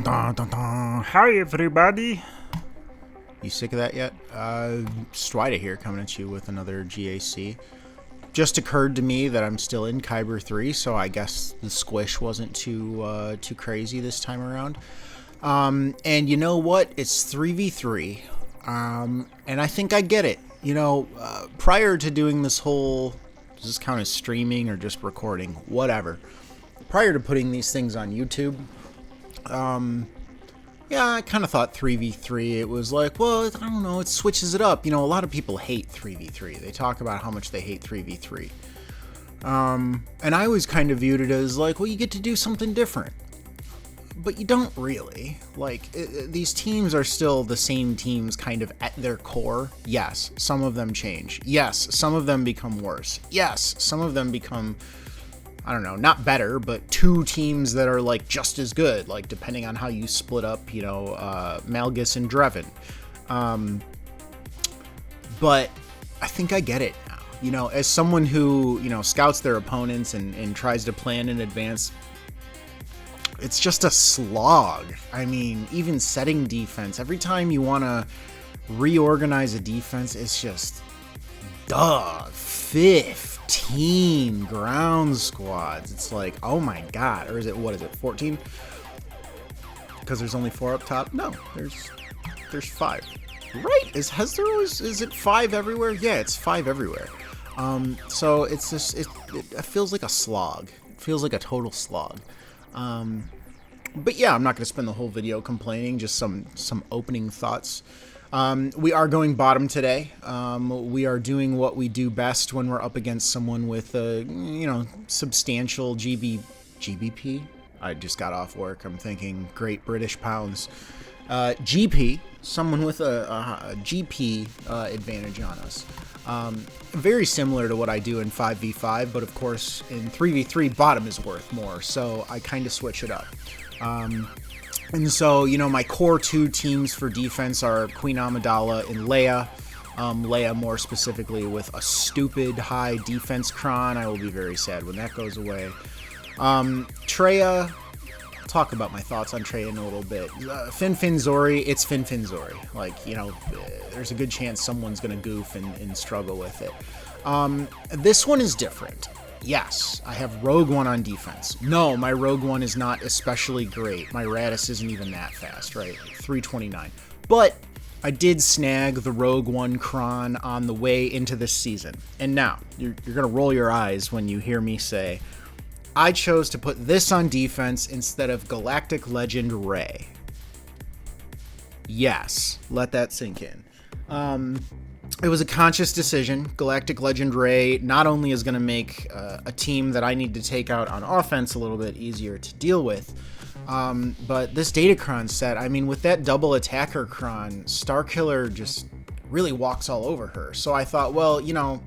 Dun, dun, dun, dun. Hi everybody. You sick of that yet? Stwida here, coming at you with another GAC. Just occurred to me that I'm still in Kyber 3, so I guess the squish wasn't too crazy this time around. And you know what? It's 3v3, and I think I get it. You know, prior to doing this whole, does this count as streaming or just recording? Whatever. Prior to putting these things on YouTube, yeah, I kind of thought 3v3, it was like, well, I don't know, it switches it up. You know, a lot of people hate 3v3. They talk about how much they hate 3v3. And I always kind of viewed it as like, well, you get to do something different. But you don't really. Like, these teams are still the same teams kind of at their core. Yes, some of them change. Yes, some of them become worse. Yes, some of them become, I don't know, not better, but two teams that are like just as good, like depending on how you split up, you know, Malgus and Drevan. But I think I get it now. You know, as someone who, you know, scouts their opponents and tries to plan in advance, it's just a slog. I mean, even setting defense, every time you want to reorganize a defense, it's just, 15 ground squads. It's like, oh my god. Or is it, what is it, 14? Because there's only 4 up top? No, there's 5. Right? Is it 5 everywhere? Yeah, it's 5 everywhere. So it's just, it feels like a slog. It feels like a total slog. But yeah, I'm not going to spend the whole video complaining, just some opening thoughts. We are going bottom today. We are doing what we do best when we're up against someone with a, you know, substantial GBP. I just got off work. I'm thinking Great British Pounds. GP, someone with a GP advantage on us. Very similar to what I do in 5v5, but of course in 3v3 bottom is worth more, so I kind of switch it up. And so, you know, my core 2 teams for defense are Queen Amidala and Leia. Leia more specifically with a stupid high defense cron. I will be very sad when that goes away. Treya, I'll talk about my thoughts on Treya in a little bit. Fin Zori, it's Fin Zori. Like, you know, there's a good chance someone's going to goof and struggle with it. This one is different. Yes, I have Rogue One on defense. No, my Rogue One is not especially great. My Radis isn't even that fast, right? 329. But I did snag the Rogue One cron on the way into this season. And now, you're going to roll your eyes when you hear me say, I chose to put this on defense instead of Galactic Legend Rey. Yes, let that sink in. It was a conscious decision. Galactic Legend Rey not only is going to make a team that I need to take out on offense a little bit easier to deal with, but this Datacron set, I mean, with that double attacker cron, Starkiller just really walks all over her. So I thought, well, you know,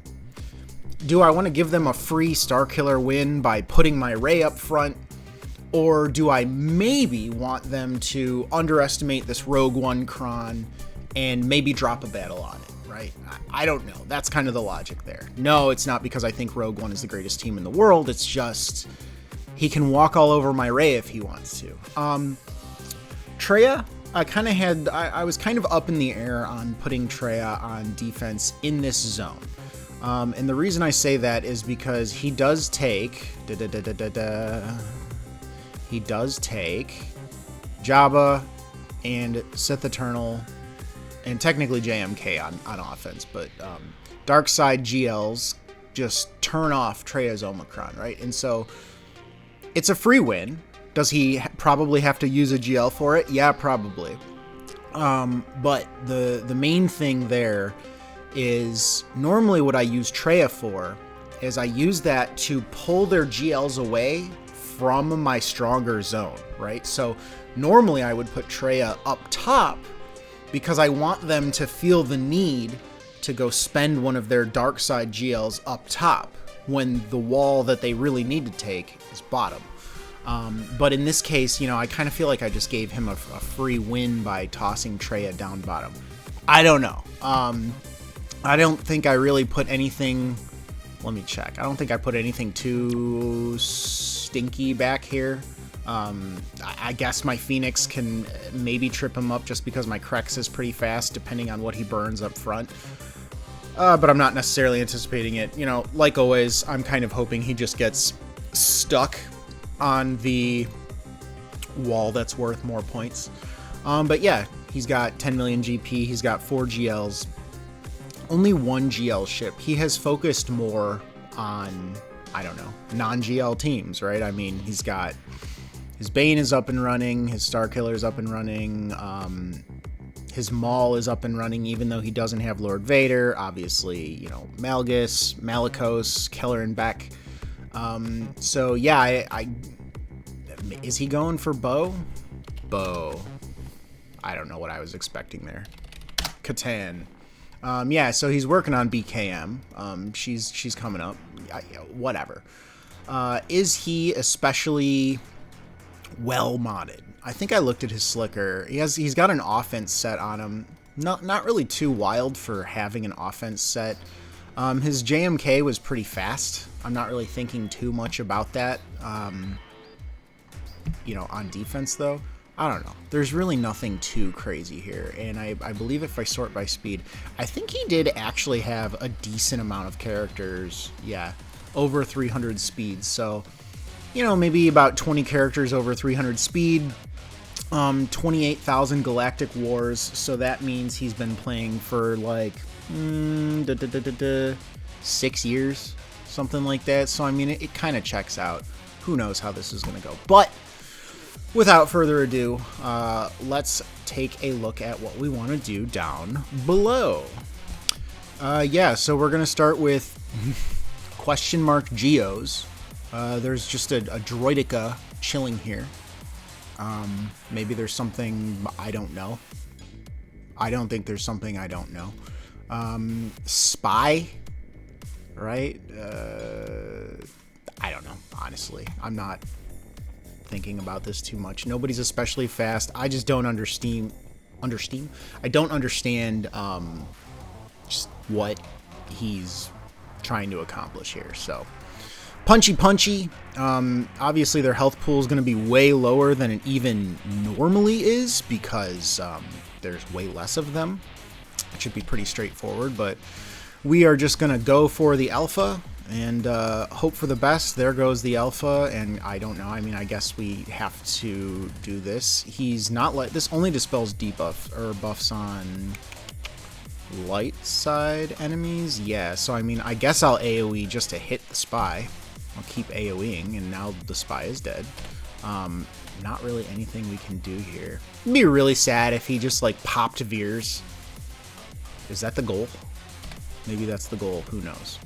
do I want to give them a free Starkiller win by putting my Rey up front? Or do I maybe want them to underestimate this Rogue One cron and maybe drop a battle on it? Right? I don't know. That's kind of the logic there. No, it's not because I think Rogue One is the greatest team in the world. It's just he can walk all over my Rey if he wants to. Treya, I was kind of up in the air on putting Treya on defense in this zone. And the reason I say that is because he does take Jabba and Sith Eternal and technically JMK on offense, but Dark Side GLs just turn off Treya's Omicron, right? And so it's a free win. Does he probably have to use a GL for it? Yeah, probably. But the main thing there is normally what I use Treya for is I use that to pull their GLs away from my stronger zone, right? So normally I would put Treya up top because I want them to feel the need to go spend one of their dark side GLs up top when the wall that they really need to take is bottom. But in this case, you know, I kind of feel like I just gave him a free win by tossing Treya down bottom. I don't know. I don't think I really put anything... Let me check. I don't think I put anything too stinky back here. I guess my Phoenix can maybe trip him up just because my Crex is pretty fast, depending on what he burns up front. But I'm not necessarily anticipating it. You know, like always, I'm kind of hoping he just gets stuck on the wall that's worth more points. But yeah, he's got 10 million GP, he's got 4 GLs, only 1 GL ship. He has focused more on, I don't know, non-GL teams, right? I mean, he's got his Bane is up and running, his Starkiller is up and running, his Maul is up and running, even though he doesn't have Lord Vader. Obviously, you know, Malgus, Malakos, Keller, and Beck. So yeah, is he going for Bo? Bo. I don't know what I was expecting there. Catan. Yeah, so he's working on BKM. She's coming up. Whatever. Is he especially well modded? I think I looked at his slicker. He's got an offense set on him. Not really too wild for having an offense set. His JMK was pretty fast. I'm not really thinking too much about that. You know, on defense though, I don't know. There's really nothing too crazy here, and I believe if I sort by speed, I think he did actually have a decent amount of characters. Yeah, over 300 speed. So, you know, maybe about 20 characters over 300 speed. 28,000 Galactic Wars, so that means he's been playing for like 6 years, something like that. So I mean, it kind of checks out. Who knows how this is going to go? But without further ado, let's take a look at what we want to do down below. Yeah, so we're going to start with question mark Geos. There's just a Droidica chilling here. Maybe there's something I don't know. I don't think there's something I don't know. Spy, right? I don't know, honestly. I'm not thinking about this too much. Nobody's especially fast. I just don't understand. I don't understand just what he's trying to accomplish here. So punchy. Obviously their health pool is going to be way lower than it even normally is because there's way less of them. It should be pretty straightforward, but we are just going to go for the alpha and hope for the best. There goes the alpha, and I don't know. I mean, I guess we have to do this. He's not like this. Only dispels debuff or buffs on light side enemies. Yeah, so I mean, I guess I'll AoE just to hit the spy. I'll keep AoEing, and now the spy is dead. Not really anything we can do here. It'd be really sad if he just like popped Veers. Is that the goal? Maybe that's the goal. Who knows?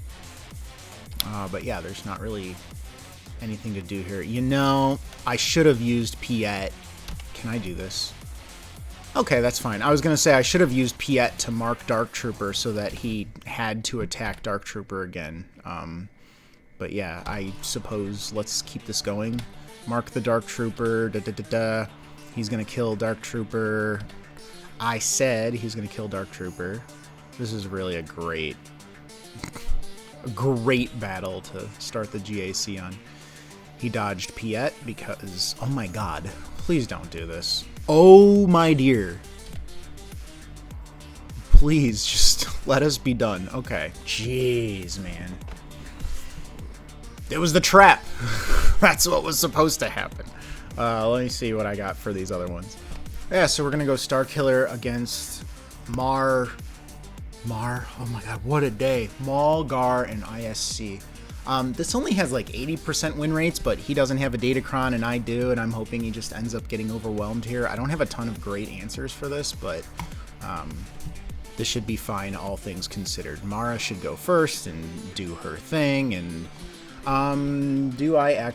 But yeah, there's not really anything to do here. You know, I should have used Piet. Can I do this? Okay, that's fine. I was going to say I should have used Piet to mark Dark Trooper so that he had to attack Dark Trooper again. But yeah, I suppose let's keep this going. Mark the Dark Trooper. He's going to kill Dark Trooper. I said he's going to kill Dark Trooper. This is really a great battle to start the GAC on. He dodged Piet because, oh my god, please don't do this. Oh my dear. Please just let us be done. Okay. Jeez, man. It was the trap. That's what was supposed to happen. Let me see what I got for these other ones. Yeah, so we're going to go Starkiller against Mar. Oh my god, what a day. Maul, Gar, and ISC. This only has like 80% win rates, but he doesn't have a Datacron and I do, and I'm hoping he just ends up getting overwhelmed here. I don't have a ton of great answers for this, but this should be fine, all things considered. Mara should go first and do her thing, and do I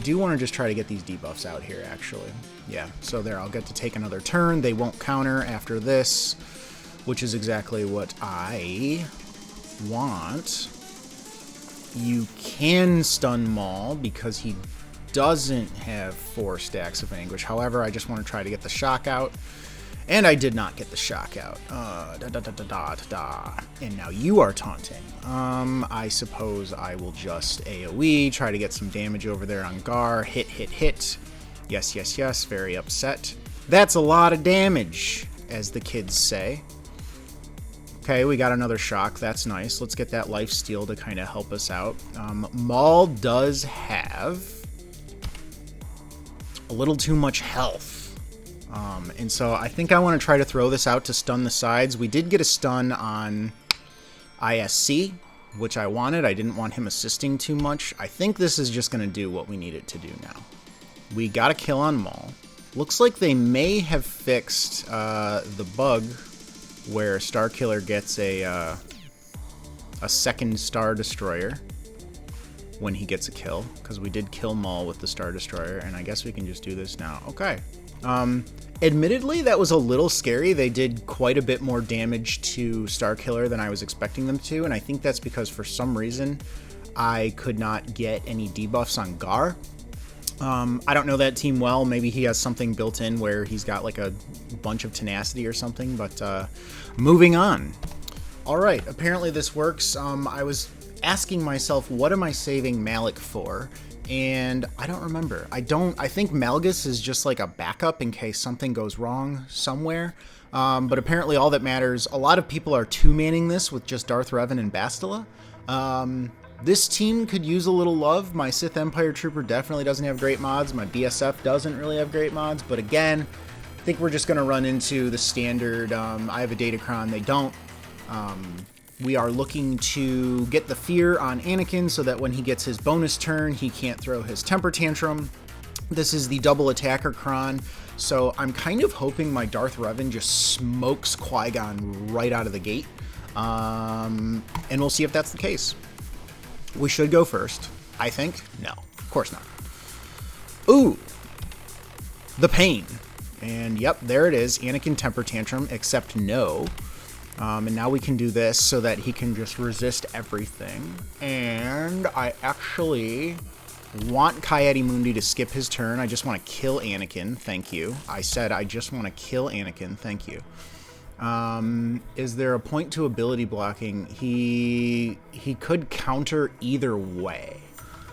do want to just try to get these debuffs out here, actually. Yeah, so there, I'll get to take another turn. They won't counter after this, which is exactly what I want. You can stun Maul because he doesn't have 4 stacks of Anguish. However, I just want to try to get the shock out. And I did not get the shock out. And now you are taunting. I suppose I will just AoE, try to get some damage over there on Gar. Hit, hit, hit. Yes, yes, yes. Very upset. That's a lot of damage, as the kids say. Okay, we got another shock. That's nice. Let's get that life steal to kind of help us out. Maul does have a little too much health. And so I think I want to try to throw this out to stun the sides. We did get a stun on ISC, which I wanted. I didn't want him assisting too much. I think this is just going to do what we need it to do now. We got a kill on Maul. Looks like they may have fixed the bug where Starkiller gets a second Star Destroyer when he gets a kill, because we did kill Maul with the Star Destroyer, and I guess we can just do this now. Okay. Admittedly, that was a little scary. They did quite a bit more damage to Starkiller than I was expecting them to, and I think that's because for some reason I could not get any debuffs on Gar. I don't know that team well. Maybe he has something built in where he's got like a bunch of tenacity or something, but moving on. All right, apparently this works. I was asking myself, what am I saving Malik for? And I don't remember. I think Malgus is just like a backup in case something goes wrong somewhere. But apparently all that matters, a lot of people are two-manning this with just Darth Revan and Bastila. This team could use a little love. My Sith Empire Trooper definitely doesn't have great mods. My BSF doesn't really have great mods. But again, I think we're just going to run into the standard, I have a Datacron, they don't. We are looking to get the fear on Anakin so that when he gets his bonus turn, he can't throw his temper tantrum. This is the double attacker Kron, so I'm kind of hoping my Darth Revan just smokes Qui-Gon right out of the gate. And we'll see if that's the case. We should go first, I think. No, of course not. Ooh, the pain. And yep, there it is, Anakin temper tantrum, except no. And now we can do this so that he can just resist everything. And I actually want Ki-Adi-Mundi to skip his turn. I just want to kill Anakin. Thank you. I said I just want to kill Anakin. Thank you. Is there a point to ability blocking? He could counter either way.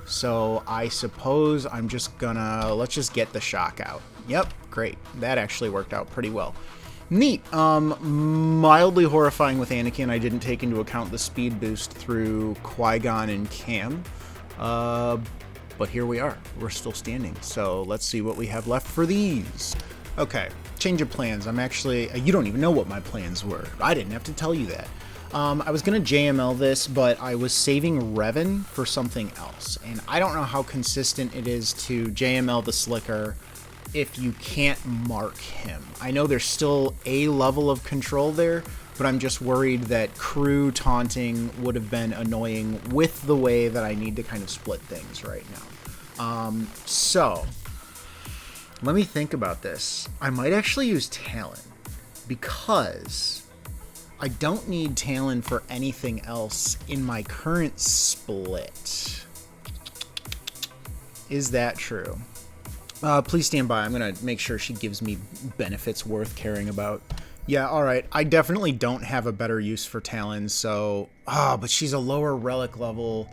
So I suppose I'm just gonna... Let's just get the shock out. Yep, great. That actually worked out pretty well. Neat. Mildly horrifying with Anakin. I didn't take into account the speed boost through Qui-Gon and Cam. But here we are. We're still standing. So let's see what we have left for these. Okay, change of plans. I'm actually... you don't even know what my plans were. I didn't have to tell you that. I was going to JML this, but I was saving Revan for something else. And I don't know how consistent it is to JML the Slicker if you can't mark him. I know there's still a level of control there, but I'm just worried that crew taunting would have been annoying with the way that I need to kind of split things right now. So, let me think about this. I might actually use Talon, because I don't need Talon for anything else in my current split. Is that true? Please stand by. I'm going to make sure she gives me benefits worth caring about. Yeah, alright. I definitely don't have a better use for Talon, so... but she's a lower relic level.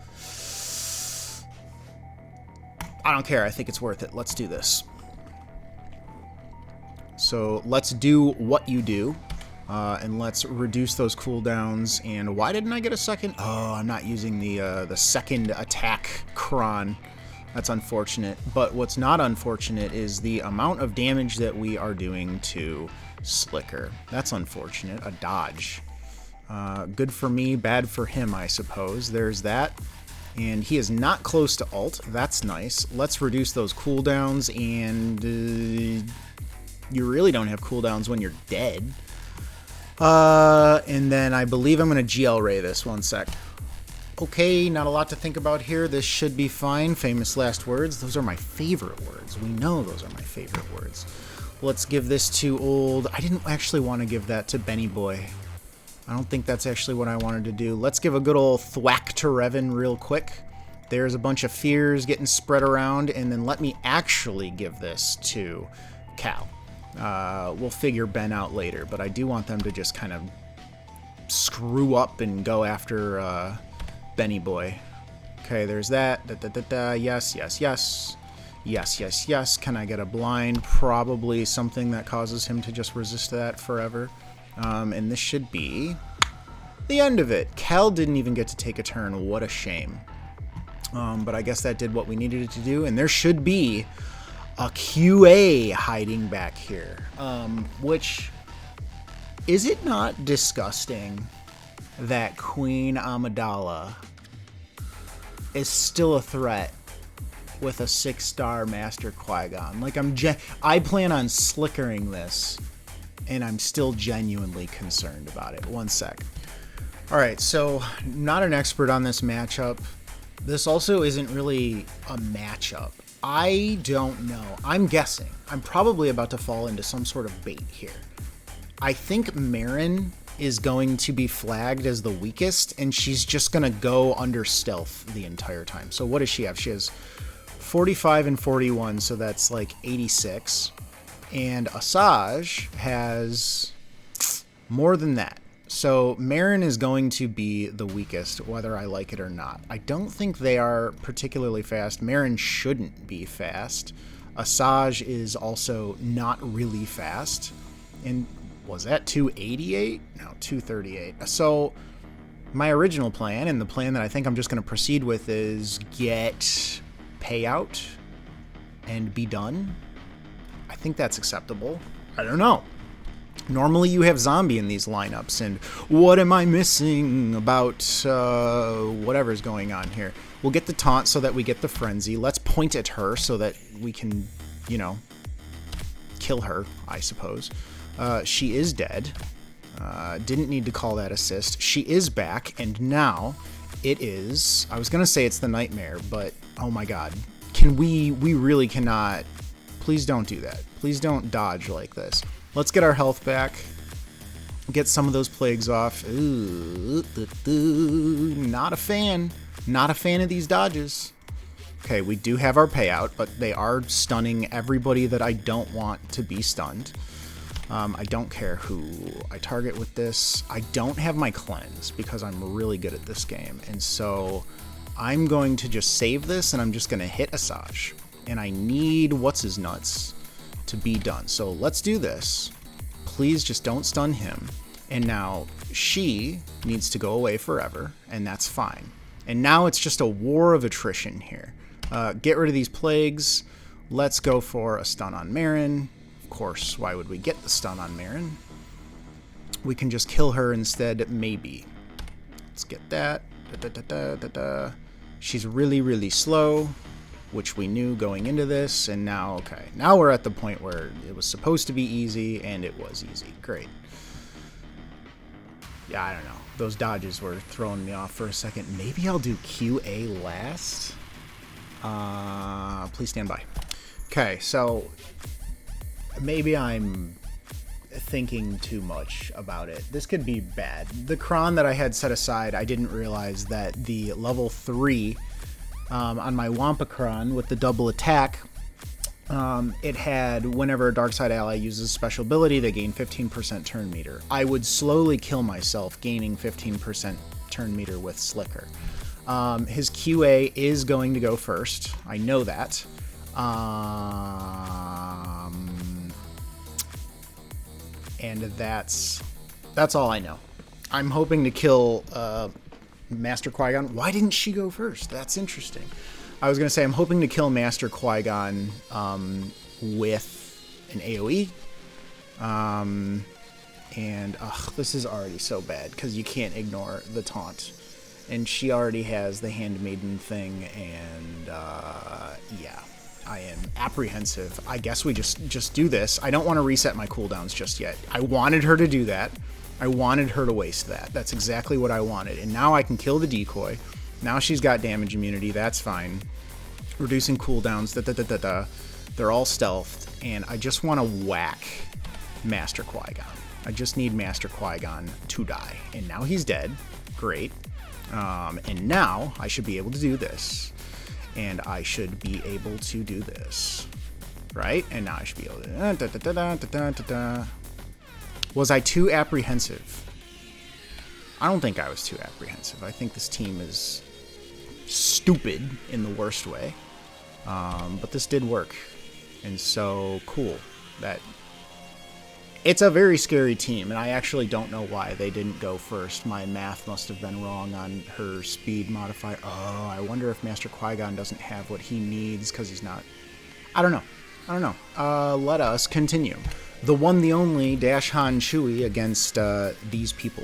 I don't care. I think it's worth it. Let's do this. So, let's do what you do. And let's reduce those cooldowns. And why didn't I get a second? Oh, I'm not using the second attack Kron. That's unfortunate. But what's not unfortunate is the amount of damage that we are doing to Slicker. That's unfortunate. A dodge. Good for me, bad for him, I suppose. There's that. And he is not close to ult. That's nice. Let's reduce those cooldowns. And you really don't have cooldowns when you're dead. And then I believe I'm going to GL Ray this. One sec. Okay, not a lot to think about here. This should be fine. Famous last words. Those are my favorite words. We know those are my favorite words. Let's give this to old... I didn't actually want to give that to Benny Boy. I don't think that's actually what I wanted to do. Let's give a good old thwack to Revan real quick. There's a bunch of fears getting spread around. And then let me actually give this to Cal. We'll figure Ben out later, but I do want them to just kind of screw up and go after Benny Boy. Okay, there's that. Yes, yes, yes. Yes, yes, yes. Can I get a blind? Probably something that causes him to just resist that forever. And this should be the end of it. Cal didn't even get to take a turn. What a shame. But I guess that did what we needed it to do. And there should be a QA hiding back here. Which, is it not disgusting that Queen Amidala is still a threat with a 6-star Master Qui-Gon? Like, I plan on slickering this, and I'm still genuinely concerned about it. One sec. All right, so not an expert on this matchup. This also isn't really a matchup. I don't know. I'm guessing. I'm probably about to fall into some sort of bait here. I think Marin is going to be flagged as the weakest, and she's just going to go under stealth the entire time. So what does she have? She has 45 and 41, so that's like 86. And Asajj has more than that. So Marin is going to be the weakest, whether I like it or not. I don't think they are particularly fast. Marin shouldn't be fast. Asajj is also not really fast. And was that 288? No, 238. So my original plan, and the plan that I think I'm just going to proceed with, is get payout and be done. I think that's acceptable. I don't know. Normally you have zombie in these lineups, and what am I missing about whatever's going on here? We'll get the taunt so that we get the frenzy. Let's point at her so that we can, you know, kill her, I suppose. She is dead. Didn't need to call that assist. She is back, and now it is... I was going to say it's the nightmare, but oh my god. We really cannot... Please don't do that. Please don't dodge like this. Let's get our health back. Get some of those plagues off. Ooh, not a fan. Not a fan of these dodges. Okay, we do have our payout, but they are stunning everybody that I don't want to be stunned. I don't care who I target with this. I don't have my cleanse because I'm really good at this game. And so I'm going to just save this, and I'm just going to hit Asajj. And I need what's-his-nuts to be done. So let's do this. Please just don't stun him. And now she needs to go away forever, and that's fine. And now it's just a war of attrition here. Get rid of these plagues. Let's go for a stun on Marin. Of course, why would we get the stun on Marin? We can just kill her instead, maybe. Let's get that. She's really, really slow, which we knew going into this, and now, okay. Now we're at the point where it was supposed to be easy, and it was easy. Great. Yeah, I don't know. Those dodges were throwing me off for a second. Maybe I'll do QA last. Please stand by. Okay, so maybe I'm thinking too much about it. This could be bad. The cron that I had set aside, I didn't realize that the level 3 on my Wampa cron with the double attack, it had whenever a dark side ally uses special ability, they gain 15% turn meter. I would slowly kill myself gaining 15% turn meter with Slicker. His QA is going to go first. I know that. And that's all I know. I'm hoping to kill Master Qui-Gon. Why didn't she go first? That's interesting. I was going to say I'm hoping to kill Master Qui-Gon with an AoE. And this is already so bad because you can't ignore the taunt. And she already has the Handmaiden thing, and yeah, I am apprehensive. I guess we just do this. I don't want to reset my cooldowns just yet. I wanted her to do that. I wanted her to waste that. That's exactly what I wanted. And now I can kill the decoy. Now she's got damage immunity. That's fine. Reducing cooldowns. They're all stealthed. And I just want to whack Master Qui-Gon. I just need Master Qui-Gon to die. And now he's dead. Great. And now I should be able to do this. And I should be able to do this. right? And now I should be able to... Was I too apprehensive? I don't think I was too apprehensive. I think this team is stupid in the worst way. But this did work. And so, cool. It's a very scary team, and I actually don't know why they didn't go first. My math must have been wrong on her speed modifier. Oh, I wonder if Master Qui-Gon doesn't have what he needs because he's not... I don't know. Let us continue. The one, the only, Dash Han Chewy against these people.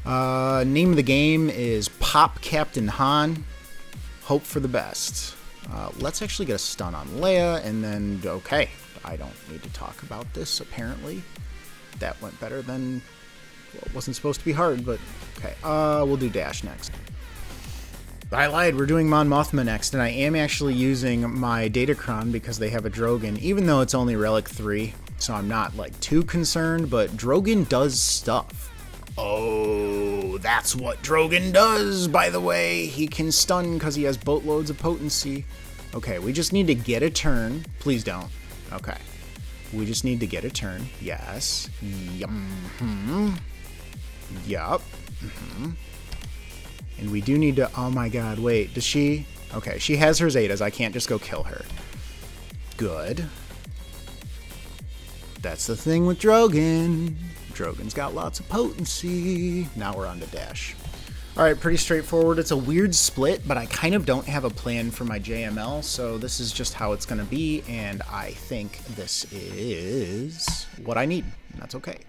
Name of the game is Pop Captain Han. Hope for the best. Let's actually get a stun on Leia, and then, okay, I don't need to talk about this, apparently. That went better than, well, it wasn't supposed to be hard, but okay. We'll do Dash next. I lied, we're doing Mon Mothma next, and I am actually using my Datacron because they have a Drogon, even though it's only Relic 3, so I'm not, like, too concerned, but Drogon does stuff. Oh, that's what Drogon does, by the way. He can stun because he has boatloads of potency. Okay, we just need to get a turn. Please don't. Okay. We just need to get a turn. Yes. Yup. Yup. And we do need to... Oh my god, wait. Does she... Okay, she has her Zetas. I can't just go kill her. Good. That's the thing with Drogon. Drogon's got lots of potency. Now we're on to Dash. Alright, pretty straightforward. It's a weird split, but I kind of don't have a plan for my JML, so this is just how it's going to be, and I think this is what I need. That's okay.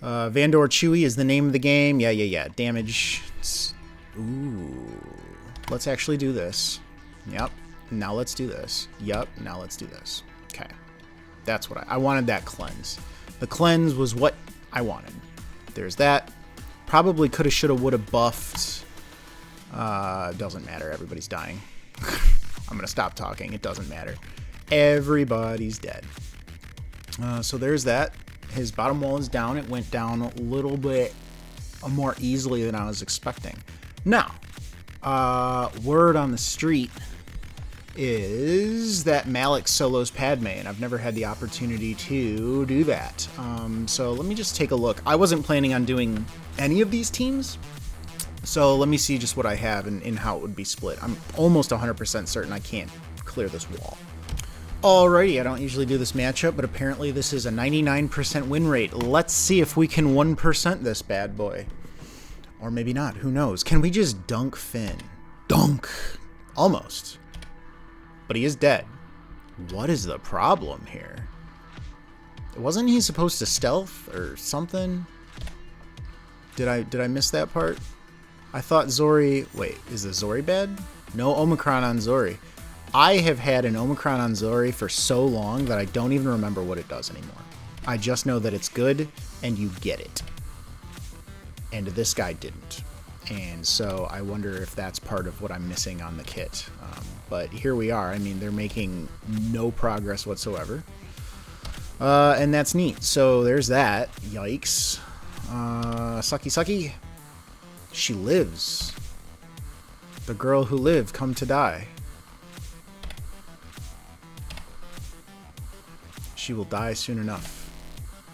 Vandor Chewy is the name of the game. Yeah. Damage. Ooh. Let's actually do this. Yep. Now let's do this. Yep. Now let's do this. Okay. That's what I wanted, that cleanse. The cleanse was what I wanted. There's that. Probably coulda, shoulda, woulda buffed. Doesn't matter. Everybody's dying. I'm gonna stop talking. It doesn't matter. Everybody's dead. So there's that. His bottom wall is down. It went down a little bit more easily than I was expecting. Now, word on the street is that Malik solos Padme, and I've never had the opportunity to do that. So let me just take a look. I wasn't planning on doing any of these teams, so let me see just what I have and how it would be split. I'm almost 100% certain I can't clear this wall. Alrighty, I don't usually do this matchup, but apparently this is a 99% win rate. Let's see if we can 1% this bad boy. Or maybe not, who knows? Can we just dunk Finn? Dunk! Almost. But he is dead. What is the problem here? Wasn't he supposed to stealth or something? Did I miss that part? I thought Zori... Wait, is the Zori bad? No Omicron on Zori. I have had an Omicron on Zori for so long that I don't even remember what it does anymore. I just know that it's good and you get it. And this guy didn't. And so I wonder if that's part of what I'm missing on the kit. But here we are. I mean, they're making no progress whatsoever. And that's neat. So there's that. Yikes. Sucky. She lives. The girl who lived come to die. She will die soon enough.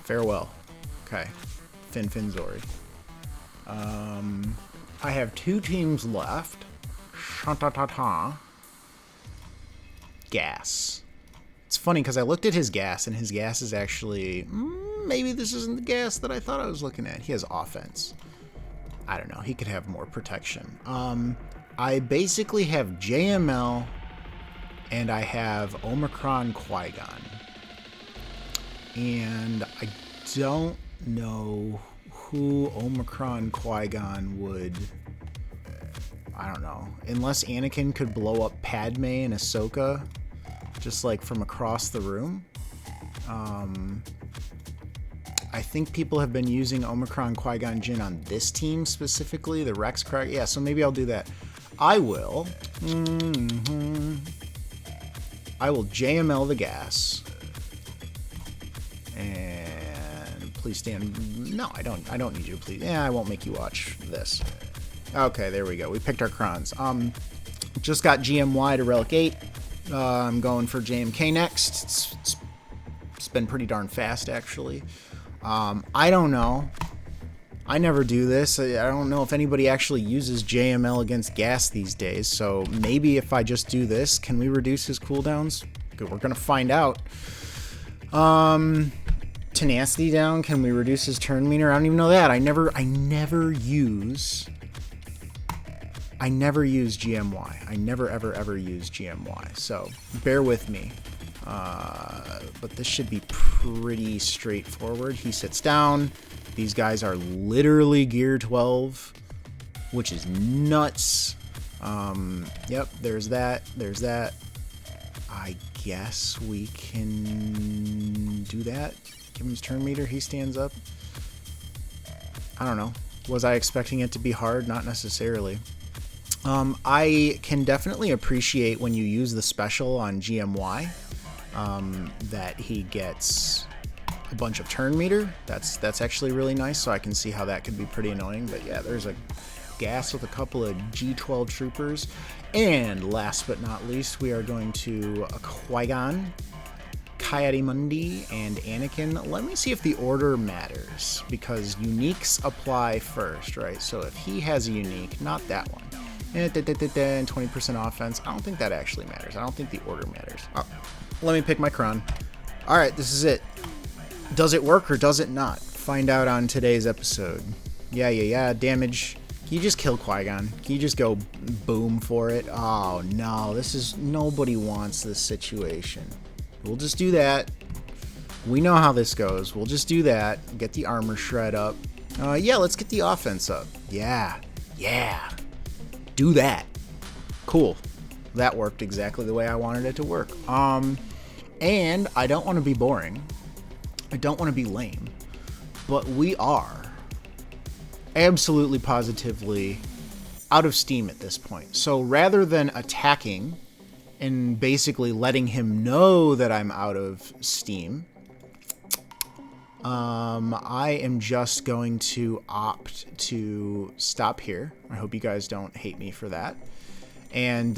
Farewell. Okay. Finn Zori. I have 2 teams left. Sha-ta-ta-ta. Gas. It's funny because I looked at his gas, and his gas is actually... maybe this isn't the gas that I thought I was looking at. He has offense. I don't know. He could have more protection. I basically have JML, and I have Omicron Qui-Gon. And I don't know who Omicron Qui-Gon would... I don't know. Unless Anakin could blow up Padme and Ahsoka just like from across the room. I think people have been using Omicron Qui-Gon Jinn on this team specifically, the Rex Crack. Yeah, so maybe I'll do that. I will JML the gas. And please stand. No, I don't need you to please. Yeah, I won't make you watch this. Okay, there we go. We picked our crons. Just got GMY to Relic 8. I'm going for JMK next. It's been pretty darn fast, actually. I don't know. I never do this. I don't know if anybody actually uses JML against gas these days, so maybe if I just do this, can we reduce his cooldowns? Good, we're gonna find out. Tenacity down, can we reduce his turn meter? I don't even know that. I never use GMY. I never ever use GMY, so bear with me. But this should be pretty straightforward. He sits down. These guys are literally gear 12, which is nuts. Yep, there's that. There's that. I guess we can do that. Give him his turn meter. He stands up. I don't know. Was I expecting it to be hard? Not necessarily. I can definitely appreciate when you use the special on GMY, that he gets a bunch of turn meter. That's actually really nice, so I can see how that could be pretty annoying. But yeah, there's a gas with a couple of G12 troopers. And last but not least, we are going to a Qui-Gon, Ki-Adi-Mundi, and Anakin. Let me see if the order matters, because uniques apply first, right? So if he has a unique, not that one, and 20% offense, I don't think that actually matters. I don't think the order matters. Let me pick my cron. All right, this is it. Does it work or does it not? Find out on today's episode. Yeah. Damage. Can you just kill Qui-Gon? Can you just go boom for it? Oh, no. Nobody wants this situation. We'll just do that. We know how this goes. We'll just do that. Get the armor shred up. Yeah, let's get the offense up. Yeah. Do that. Cool. That worked exactly the way I wanted it to work. And I don't want to be boring. I don't want to be lame. But we are absolutely positively out of steam at this point. So rather than attacking and basically letting him know that I'm out of steam, I am just going to opt to stop here. I hope you guys don't hate me for that. And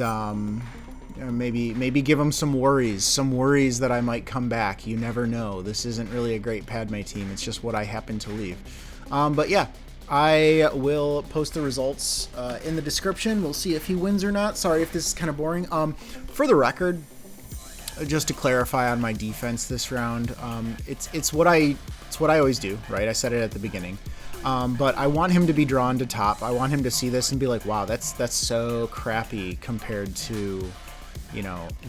maybe give him some worries that I might come back. You never know. This isn't really a great Padme team. It's just what I happen to leave. But yeah, I will post the results in the description. We'll see if he wins or not. Sorry if this is kind of boring. For the record, just to clarify on my defense this round, it's what I always do, right? I said it at the beginning. But I want him to be drawn to top. I want him to see this and be like, wow, that's so crappy compared to,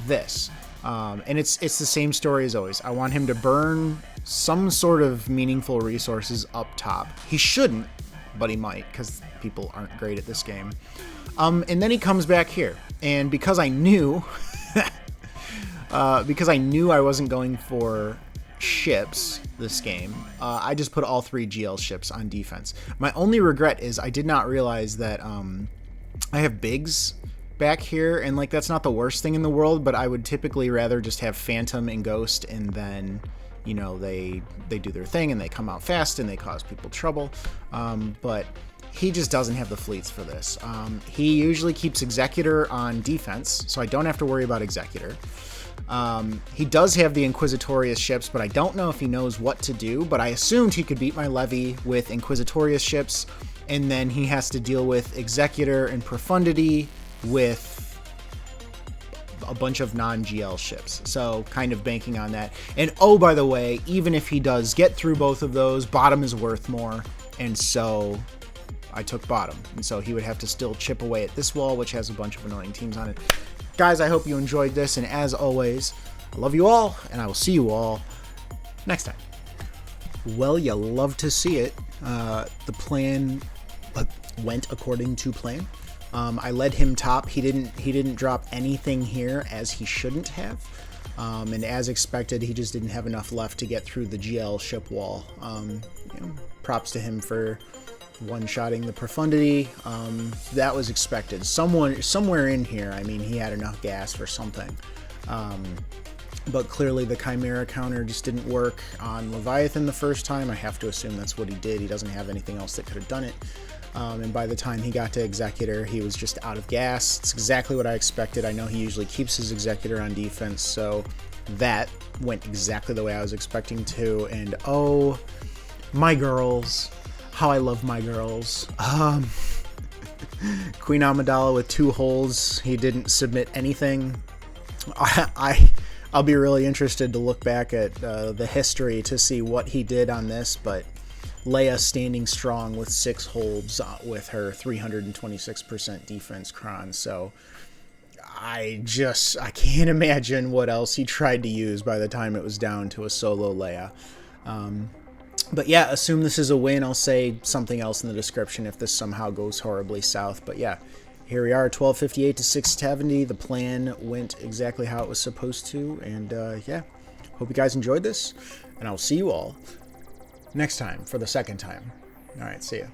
this. And it's the same story as always. I want him to burn some sort of meaningful resources up top. He shouldn't, but he might, because people aren't great at this game. And then he comes back here. And because I knew, I wasn't going for ships this game, I just put all 3 GL ships on defense. My only regret is I did not realize that I have bigs back here, and like that's not the worst thing in the world, but I would typically rather just have Phantom and Ghost, and then they do their thing and they come out fast and they cause people trouble. But he just doesn't have the fleets for this. He usually keeps Executor on defense, so I don't have to worry about Executor. He does have the Inquisitorious ships, but I don't know if he knows what to do, but I assumed he could beat my levy with Inquisitorious ships, and then he has to deal with Executor and Profundity with a bunch of non-GL ships, so kind of banking on that. And oh, by the way, even if he does get through both of those, bottom is worth more, and so I took bottom, and so he would have to still chip away at this wall, which has a bunch of annoying teams on it. Guys, I hope you enjoyed this, and as always, I love you all, and I will see you all next time. Well, you love to see it. The plan went according to plan. I led him top. He didn't drop anything here, as he shouldn't have. And as expected, he just didn't have enough left to get through the GL ship wall. Props to him for one-shotting the Profundity. That was expected. Somewhere in here, I mean, he had enough gas for something. But clearly the Chimera counter just didn't work on Leviathan the first time. I have to assume that's what he did. He doesn't have anything else that could have done it. And by the time he got to Executor, he was just out of gas. It's exactly what I expected. I know he usually keeps his Executor on defense, so that went exactly the way I was expecting to. And oh, my girls. How I love my girls. Queen Amidala with 2 holes. He didn't submit anything. I'll be really interested to look back at the history to see what he did on this, but Leia standing strong with 6 holds with her 326% defense cron. So I can't imagine what else he tried to use by the time it was down to a solo Leia. But yeah, assume this is a win. I'll say something else in the description if this somehow goes horribly south. But yeah, here we are, 1258 to 670. The plan went exactly how it was supposed to. And yeah, hope you guys enjoyed this. And I'll see you all next time for the second time. All right, see ya.